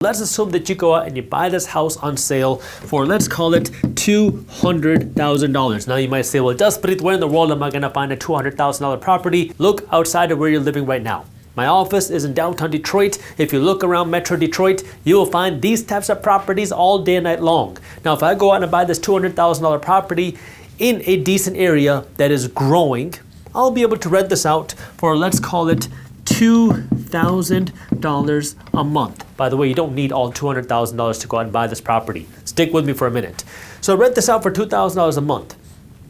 Let's assume that you go out and you buy this house on sale for, let's call it $200,000. Now you might say, well, Jaspreet, where in the world am I going to find a $200,000 property? Look outside of where you're living right now. My office is in downtown Detroit. If you look around Metro Detroit, you will find these types of properties all day and night long. Now, if I go out and buy this $200,000 property in a decent area that is growing, I'll be able to rent this out for, let's call it $2,000 a month. By the way, you don't need all $200,000 to go out and buy this property. Stick with me for a minute. So rent this out for $2,000 a month.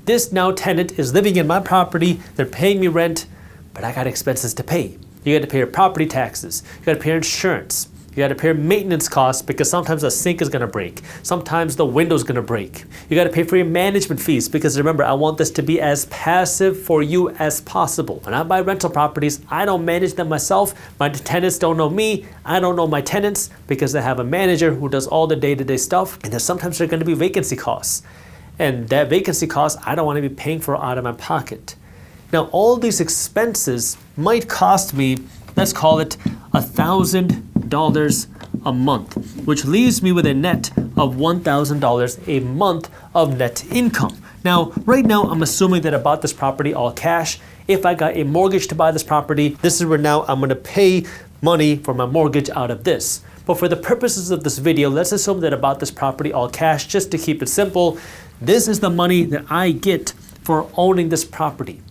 This now tenant is living in my property. They're paying me rent, but I got expenses to pay. You got to pay your property taxes. You got to pay your insurance. You got to pay your maintenance costs because sometimes the sink is going to break. Sometimes the window's going to break. You got to pay for your management fees because remember, I want this to be as passive for you as possible. When I buy rental properties, I don't manage them myself. My tenants don't know me. I don't know my tenants because I have a manager who does all the day-to-day stuff. And then sometimes there are going to be vacancy costs. And that vacancy cost, I don't want to be paying for out of my pocket. Now, all these expenses might cost me, let's call it $1,000 a month, which leaves me with a net of $1,000 a month of net income. Now, right now, I'm assuming that I bought this property all cash. If I got a mortgage to buy this property, this is where now I'm going to pay money for my mortgage out of this. But for the purposes of this video, let's assume that I bought this property all cash just to keep it simple. This is the money that I get for owning this property.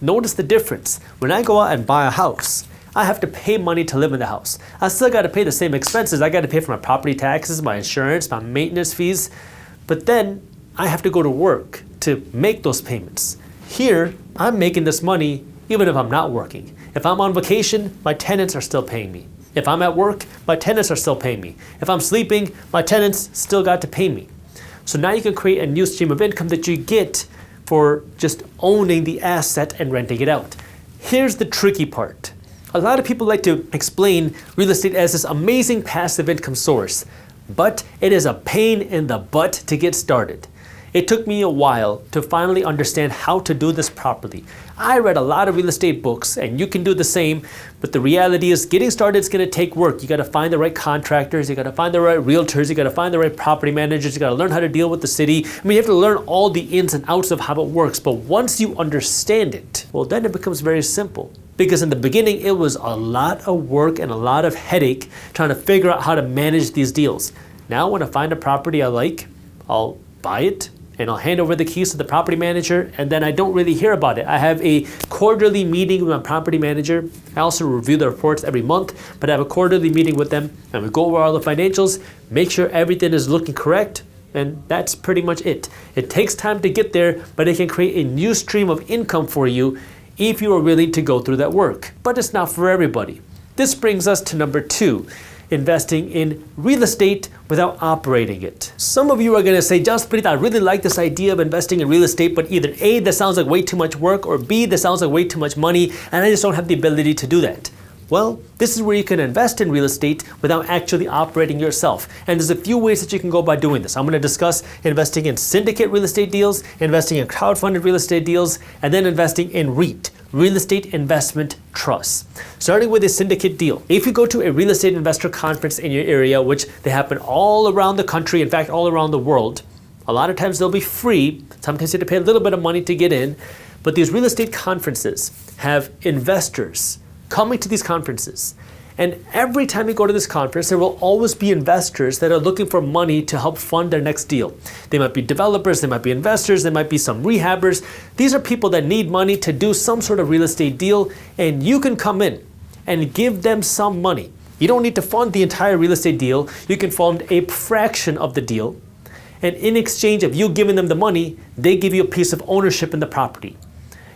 Notice the difference. When I go out and buy a house, I have to pay money to live in the house. I still got to pay the same expenses. I got to pay for my property taxes, my insurance, my maintenance fees. But then I have to go to work to make those payments. Here, I'm making this money even if I'm not working. If I'm on vacation, my tenants are still paying me. If I'm at work, my tenants are still paying me. If I'm sleeping, my tenants still got to pay me. So now you can create a new stream of income that you get for just owning the asset and renting it out. Here's the tricky part. A lot of people like to explain real estate as this amazing passive income source, but it is a pain in the butt to get started. It took me a while to finally understand how to do this properly. I read a lot of real estate books and you can do the same, but the reality is getting started is going to take work. You got to find the right contractors, you got to find the right realtors, you got to find the right property managers, you got to learn how to deal with the city. I mean, you have to learn all the ins and outs of how it works, but once you understand it, well, then it becomes very simple. Because in the beginning, it was a lot of work and a lot of headache trying to figure out how to manage these deals. Now, when I find a property I like, I'll buy it, and I'll hand over the keys to the property manager, and then I don't really hear about it. I have a quarterly meeting with my property manager. I also review the reports every month, but I have a quarterly meeting with them, and we go over all the financials, make sure everything is looking correct, and that's pretty much it. It takes time to get there, but it can create a new stream of income for you if you are willing to go through that work. But it's not for everybody. This brings us to number 2. Investing in real estate without operating it. Some of you are going to say, Jaspreet, I really like this idea of investing in real estate, but either A, that sounds like way too much work, or B, that sounds like way too much money, and I just don't have the ability to do that. Well, this is where you can invest in real estate without actually operating yourself. And there's a few ways that you can go by doing this. I'm going to discuss investing in syndicate real estate deals, investing in crowdfunded real estate deals, and then investing in REIT, real estate investment trusts. Starting with a syndicate deal. If you go to a real estate investor conference in your area, which they happen all around the country, in fact, all around the world, a lot of times they'll be free. Sometimes you have to pay a little bit of money to get in. But these real estate conferences have investors coming to these conferences. And every time you go to this conference, there will always be investors that are looking for money to help fund their next deal. They might be developers, they might be investors, they might be some rehabbers. These are people that need money to do some sort of real estate deal, and you can come in and give them some money. You don't need to fund the entire real estate deal. You can fund a fraction of the deal. And in exchange of you giving them the money, they give you a piece of ownership in the property.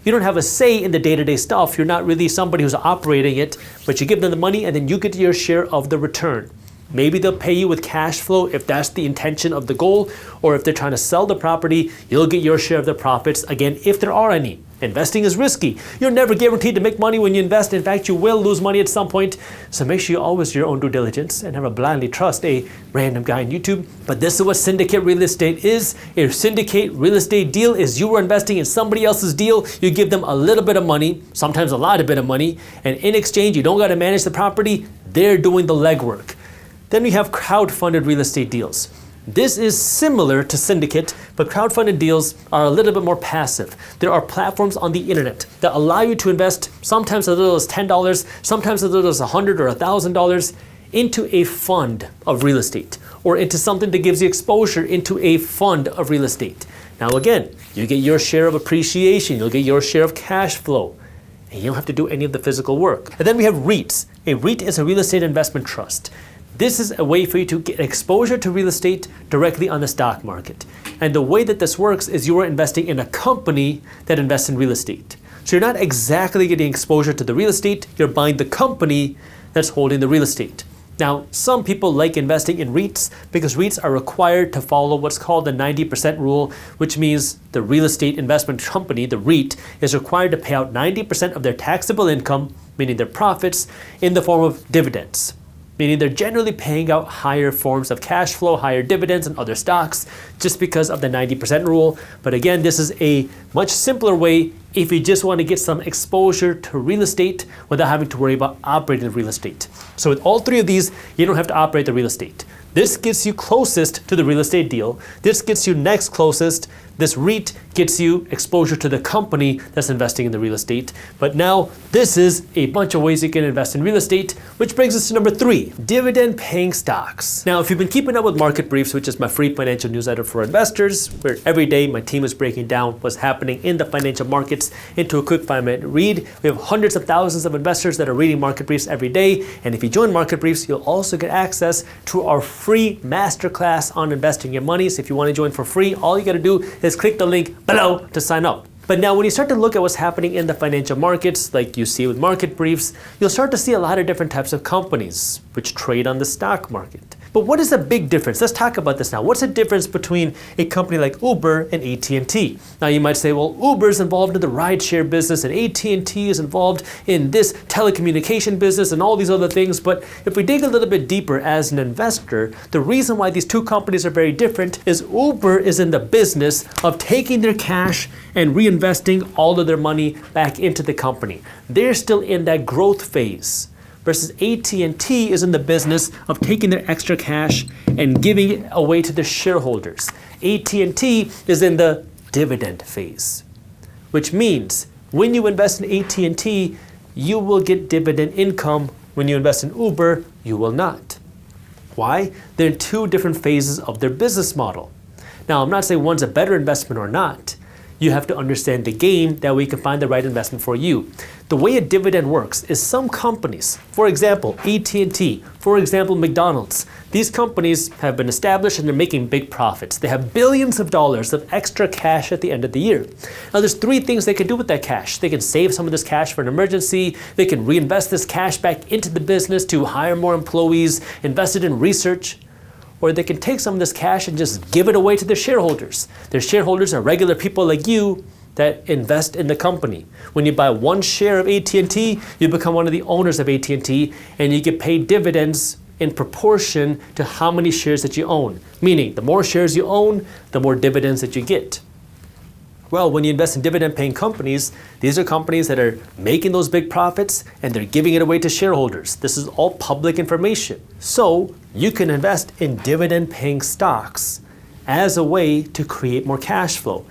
You don't have a say in the day-to-day stuff. You're not really somebody who's operating it, but you give them the money and then you get your share of the return. Maybe they'll pay you with cash flow if that's the intention of the goal, or if they're trying to sell the property, you'll get your share of the profits, again, if there are any. Investing is risky. You're never guaranteed to make money when you invest. In fact, you will lose money at some point. So make sure you always do your own due diligence and never blindly trust a random guy on YouTube. But this is what syndicate real estate is. A syndicate real estate deal is you are investing in somebody else's deal. You give them a little bit of money, sometimes a lot of bit of money, and in exchange, you don't got to manage the property. They're doing the legwork. Then we have crowdfunded real estate deals. This is similar to syndicate, but crowdfunded deals are a little bit more passive. There are platforms on the internet that allow you to invest sometimes as little as $10, sometimes as little as $100 or $1,000 into a fund of real estate, or into something that gives you exposure into a fund of real estate. Now again, you get your share of appreciation, you'll get your share of cash flow, and you don't have to do any of the physical work. And then we have REITs. A REIT is a real estate investment trust. This is a way for you to get exposure to real estate directly on the stock market. And the way that this works is you are investing in a company that invests in real estate. So you're not exactly getting exposure to the real estate, you're buying the company that's holding the real estate. Now, some people like investing in REITs because REITs are required to follow what's called the 90% rule, which means the real estate investment company, the REIT, is required to pay out 90% of their taxable income, meaning their profits, in the form of dividends. Meaning they're generally paying out higher forms of cash flow, higher dividends and other stocks just because of the 90% rule. But again, this is a much simpler way if you just want to get some exposure to real estate without having to worry about operating the real estate. So with all three of these, you don't have to operate the real estate. This gets you closest to the real estate deal. This gets you next closest. This REIT gets you exposure to the company that's investing in the real estate. But now this is a bunch of ways you can invest in real estate, which brings us to number 3, dividend paying stocks. Now, if you've been keeping up with Market Briefs, which is my free financial newsletter for investors, where every day my team is breaking down what's happening in the financial markets into a quick 5-minute read. We have hundreds of thousands of investors that are reading Market Briefs every day. And if you join Market Briefs, you'll also get access to our free masterclass on investing your money. So if you want to join for free, all you got to do is click the link below to sign up. But now when you start to look at what's happening in the financial markets, like you see with Market Briefs, you'll start to see a lot of different types of companies which trade on the stock market. But what is the big difference? Let's talk about this now. What's the difference between a company like Uber and AT&T? Now you might say, well, Uber's involved in the rideshare business and AT&T is involved in this telecommunication business and all these other things. But if we dig a little bit deeper as an investor, the reason why these two companies are very different is Uber is in the business of taking their cash and reinvesting all of their money back into the company. They're still in that growth phase. Versus AT&T is in the business of taking their extra cash and giving it away to their shareholders. AT&T is in the dividend phase, which means when you invest in AT&T, you will get dividend income. When you invest in Uber, you will not. Why? They're in two different phases of their business model. Now, I'm not saying one's a better investment or not. You have to understand the game that we can find the right investment for you. The way a dividend works is some companies, for example, AT&T, for example, McDonald's, these companies have been established and they're making big profits. They have billions of dollars of extra cash at the end of the year. Now there's 3 things they can do with that cash. They can save some of this cash for an emergency. They can reinvest this cash back into the business to hire more employees, invest it in research. Or they can take some of this cash and just give it away to their shareholders. Their shareholders are regular people like you that invest in the company. When you buy 1 share of AT&T, you become one of the owners of AT&T and you get paid dividends in proportion to how many shares that you own. Meaning, the more shares you own, the more dividends that you get. Well, when you invest in dividend-paying companies, these are companies that are making those big profits and they're giving it away to shareholders. This is all public information. So you can invest in dividend-paying stocks as a way to create more cash flow.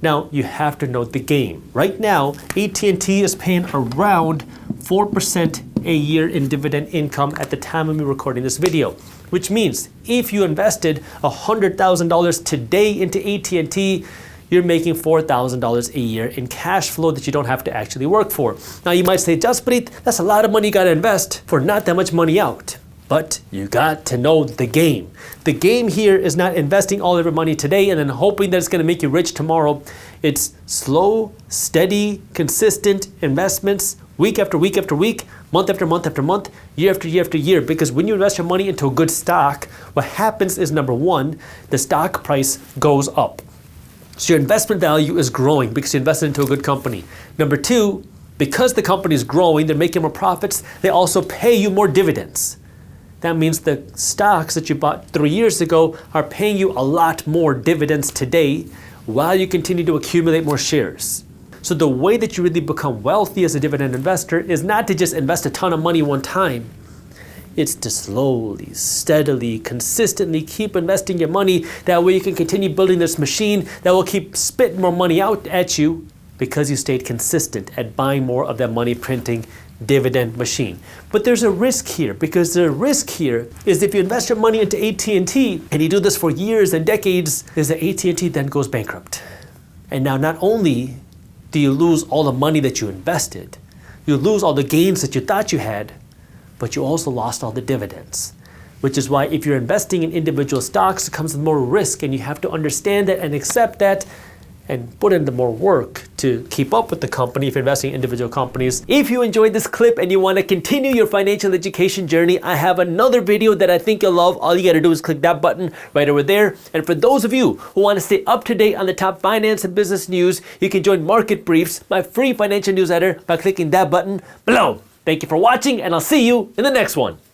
Now, you have to know the game. Right now, AT&T is paying around 4% a year in dividend income at the time of me recording this video, which means if you invested $100,000 today into AT&T, you're making $4,000 a year in cash flow that you don't have to actually work for. Now you might say, Jaspreet, that's a lot of money you gotta invest for not that much money out. But you got to know the game. The game here is not investing all of your money today and then hoping that it's gonna make you rich tomorrow. It's slow, steady, consistent investments, week after week after week, month after month after month, year after year after year. Because when you invest your money into a good stock, what happens is, number 1, the stock price goes up. So your investment value is growing because you invested into a good company. Number 2, because the company is growing, they're making more profits, they also pay you more dividends. That means the stocks that you bought 3 years ago are paying you a lot more dividends today while you continue to accumulate more shares. So the way that you really become wealthy as a dividend investor is not to just invest a ton of money one time. It's to slowly, steadily, consistently keep investing your money. That way you can continue building this machine that will keep spitting more money out at you because you stayed consistent at buying more of that money printing dividend machine. But there's a risk here, because the risk here is if you invest your money into AT&T and you do this for years and decades, is that AT&T then goes bankrupt. And now not only do you lose all the money that you invested, you lose all the gains that you thought you had, but you also lost all the dividends. Which is why if you're investing in individual stocks, it comes with more risk, and you have to understand that and accept that and put in the more work to keep up with the company if you're investing in individual companies. If you enjoyed this clip and you want to continue your financial education journey, I have another video that I think you'll love. All you got to do is click that button right over there. And for those of you who want to stay up to date on the top finance and business news, you can join Market Briefs, my free financial newsletter, by clicking that button below. Thank you for watching, and I'll see you in the next one.